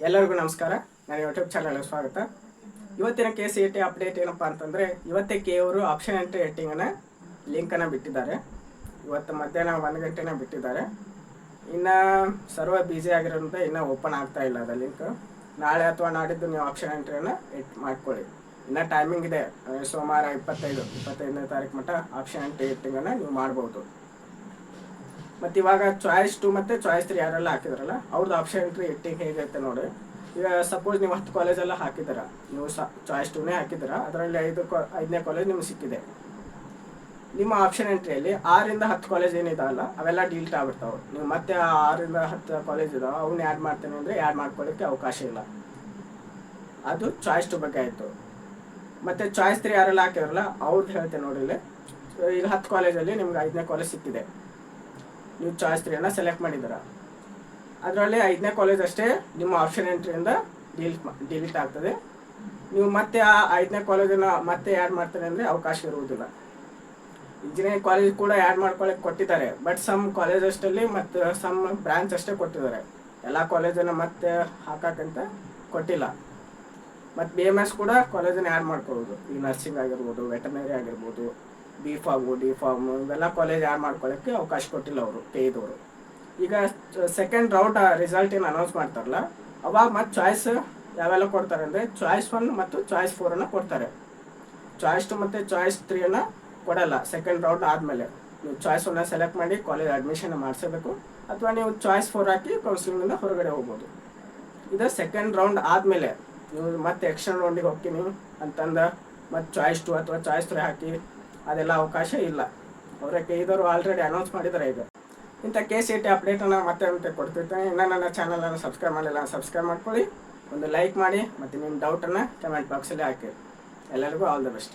ಎಲ್ಲರಿಗೂ ನಮಸ್ಕಾರ. ನನ್ನ ಯೂಟ್ಯೂಬ್ ಚಾನಲ್ಗೆ ಸ್ವಾಗತ. ಇವತ್ತಿನ KCET ಅಪ್ಡೇಟ್ ಏನಪ್ಪ ಅಂತಂದರೆ, ಇವತ್ತೇ ಕೆ ಅವರು ಆಪ್ಷನ್ ಎಂಟ್ರಿ ರೇಟಿಂಗನ್ನು ಲಿಂಕನ್ನು ಬಿಟ್ಟಿದ್ದಾರೆ. ಇವತ್ತು ಮಧ್ಯಾಹ್ನ 1 ಗಂಟೆನ ಬಿಟ್ಟಿದ್ದಾರೆ. ಇನ್ನು ಸರ್ವರ್ ಬ್ಯುಸಿ ಆಗಿರೋದ್ರಿಂದ ಇನ್ನೂ ಓಪನ್ ಆಗ್ತಾ ಇಲ್ಲ ಅದು ಲಿಂಕ್. ನಾಳೆ ಅಥವಾ ನಾಡಿದ್ದು ನೀವು ಆಪ್ಷನ್ ಎಂಟ್ರಿಯನ್ನು ಮಾಡ್ಕೊಳ್ಳಿ. ಇನ್ನು ಟೈಮಿಂಗ್ ಇದೆ, ಸೋಮವಾರ 25ನೇ ತಾರೀಕು ಮಟ್ಟ ಆಪ್ಷನ್ ಎಂಟ್ರಿ ರೇಟಿಂಗನ್ನು ನೀವು ಮಾಡ್ಬೋದು. ಮತ್ತು ಇವಾಗ ಚಾಯ್ಸ್ 2 ಮತ್ತು ಚಾಯ್ಸ್ 3 ಯಾರೆಲ್ಲ ಹಾಕಿದ್ರಲ್ಲ ಅವ್ರದ್ದು ಆಪ್ಷನ್ ಎಂಟ್ರಿ ರೇಟಿಂಗ್ ಹೇಗೈತೆ ನೋಡಿ. ಈಗ ಸಪೋಸ್ ನೀವು 10 ಕಾಲೇಜೆಲ್ಲ ಹಾಕಿದ್ದೀರ, ನೀವು ಚಾಯ್ಸ್ 2ನೇ ಹಾಕಿದ್ದೀರ, ಅದರಲ್ಲಿ 5ನೇ ಕಾಲೇಜ್ ನಿಮ್ಗೆ ಸಿಕ್ಕಿದೆ. ನಿಮ್ಮ ಆಪ್ಷನ್ ಎಂಟ್ರಿಯಲ್ಲಿ 6ರಿಂದ 10 ಕಾಲೇಜ್ ಏನಿದಾವಲ್ಲ ಅವೆಲ್ಲ ಡಿಲೀಟ್ ಆಗ್ಬಿಡ್ತಾವೆ. ನೀವು ಮತ್ತೆ 6ರಿಂದ 10 ಕಾಲೇಜ್ ಇದಾವೆ ಅವನ್ನ ಆ್ಯಡ್ ಮಾಡ್ತೇನೆ ಅಂದರೆ ಆ್ಯಡ್ ಮಾಡ್ಕೊಳ್ಳೋಕ್ಕೆ ಅವಕಾಶ ಇಲ್ಲ. ಅದು ಚಾಯ್ಸ್ 2 ಬಗ್ಗೆ ಆಯಿತು. ಮತ್ತು ಚಾಯ್ಸ್ 3 ಯಾರೆಲ್ಲ ಹಾಕಿದ್ರಲ್ಲ ಅವ್ರದ್ದು ಹೇಳ್ತೇನೆ ನೋಡಿ. ಇಲ್ಲಿ ಈಗ 10 ಕಾಲೇಜಲ್ಲಿ ನಿಮ್ಗೆ 5ನೇ ಕಾಲೇಜ್ ಸಿಕ್ಕಿದೆ, ನೀವು ಚಾಯ್ಸ್ 3ಯನ್ನು ಸೆಲೆಕ್ಟ್ ಮಾಡಿದ್ದೀರ. ಅದರಲ್ಲಿ 5ನೇ ಕಾಲೇಜ್ ಅಷ್ಟೇ ನಿಮ್ಮ ಆಪ್ಷನ್ ಎಂಟ್ರಿಯಿಂದ ಡಿಲೀಟ್ ಆಗ್ತದೆ. ನೀವು ಮತ್ತೆ ಆ 5ನೇ ಕಾಲೇಜನ್ನು ಮತ್ತೆ ಆ್ಯಡ್ ಮಾಡ್ತಾರೆ ಅಂದರೆ ಅವಕಾಶ ಇರುವುದಿಲ್ಲ. ಇಂಜಿನಿಯರಿಂಗ್ ಕಾಲೇಜ್ ಕೂಡ ಆ್ಯಡ್ ಮಾಡ್ಕೊಳ್ಳೋಕೆ ಕೊಟ್ಟಿದ್ದಾರೆ, ಬಟ್ ಸಮ್ ಕಾಲೇಜ್ ಅಷ್ಟಲ್ಲಿ ಮತ್ತು ಸಮ್ ಬ್ರಾಂಚ್ ಅಷ್ಟೇ ಕೊಟ್ಟಿದ್ದಾರೆ. ಎಲ್ಲ ಕಾಲೇಜನ್ನು ಮತ್ತೆ ಹಾಕೋಕ್ಕಂತ ಕೊಟ್ಟಿಲ್ಲ. ಮತ್ತು BMS ಕೂಡ ಕಾಲೇಜನ್ನು ಆ್ಯಡ್ ಮಾಡ್ಕೊಬೋದು. ಈ ನರ್ಸಿಂಗ್ ಆಗಿರ್ಬೋದು, ವೆಟರ್ನರಿ ಆಗಿರ್ಬೋದು, B.Pharm, D.Pharm ಇವೆಲ್ಲ ಕಾಲೇಜ್ ಆ್ಯಡ್ ಮಾಡ್ಕೊಳ್ಳೋಕ್ಕೆ ಅವಕಾಶ ಕೊಟ್ಟಿಲ್ಲ ಅವರು KEದವರು. ಈಗ ಸೆಕೆಂಡ್ ರೌಂಡ್ ರಿಸಲ್ಟ್ ಏನು ಅನೌನ್ಸ್ ಮಾಡ್ತಾರಲ್ಲ ಅವಾಗ ಮತ್ತು ಚಾಯ್ಸ್ ಯಾವೆಲ್ಲ ಕೊಡ್ತಾರೆ ಅಂದರೆ ಚಾಯ್ಸ್ 1 ಮತ್ತು ಚಾಯ್ಸ್ 4 ಕೊಡ್ತಾರೆ. ಚಾಯ್ಸ್ 2 ಮತ್ತು ಚಾಯ್ಸ್ 3 ಕೊಡಲ್ಲ. ಸೆಕೆಂಡ್ ರೌಂಡ್ ಆದಮೇಲೆ ನೀವು ಚಾಯ್ಸ್ 1 ಸೆಲೆಕ್ಟ್ ಮಾಡಿ ಕಾಲೇಜ್ ಅಡ್ಮಿಷನ್ ಮಾಡಿಸಬೇಕು, ಅಥವಾ ನೀವು ಚಾಯ್ಸ್ 4 ಹಾಕಿ ಕೌನ್ಸಿಲಿಂಗಿಂದ ಹೊರಗಡೆ ಹೋಗ್ಬೋದು. ಇದು ಸೆಕೆಂಡ್ ರೌಂಡ್ ಆದಮೇಲೆ ನೀವು ಮತ್ತೆ ಎಕ್ಸ್ಟರ್ನಲ್ ರೌಂಡಿಗೆ ಹೋಗ್ತೀನಿ ಅಂತಂದು ಮತ್ತು ಚಾಯ್ಸ್ 2 ಅಥವಾ ಚಾಯ್ಸ್ 3 ಹಾಕಿ ಅದೆಲ್ಲ ಅವಕಾಶ ಇಲ್ಲ. ಅವರ KEದವರು ಆಲ್ರೆಡಿ ಅನೌನ್ಸ್ ಮಾಡಿದ್ದಾರೆ. ಈಗ ಇಂಥ KCET ಅಪ್ಡೇಟನ್ನು ಮತ್ತೆ ಕೊಡ್ತಿರ್ತಾನೆ. ಇನ್ನು ನನ್ನ ಚಾನಲನ್ನು ಸಬ್ಸ್ಕ್ರೈಬ್ ಮಾಡಿಲ್ಲ, ಸಬ್ಸ್ಕ್ರೈಬ್ ಮಾಡ್ಕೊಳ್ಳಿ, ಒಂದು ಲೈಕ್ ಮಾಡಿ, ಮತ್ತು ನಿಮ್ಮ ಡೌಟನ್ನು ಕಮೆಂಟ್ ಬಾಕ್ಸಲ್ಲಿ ಹಾಕಿ. ಎಲ್ಲರಿಗೂ ಆಲ್ ದ ಬೆಸ್ಟ್.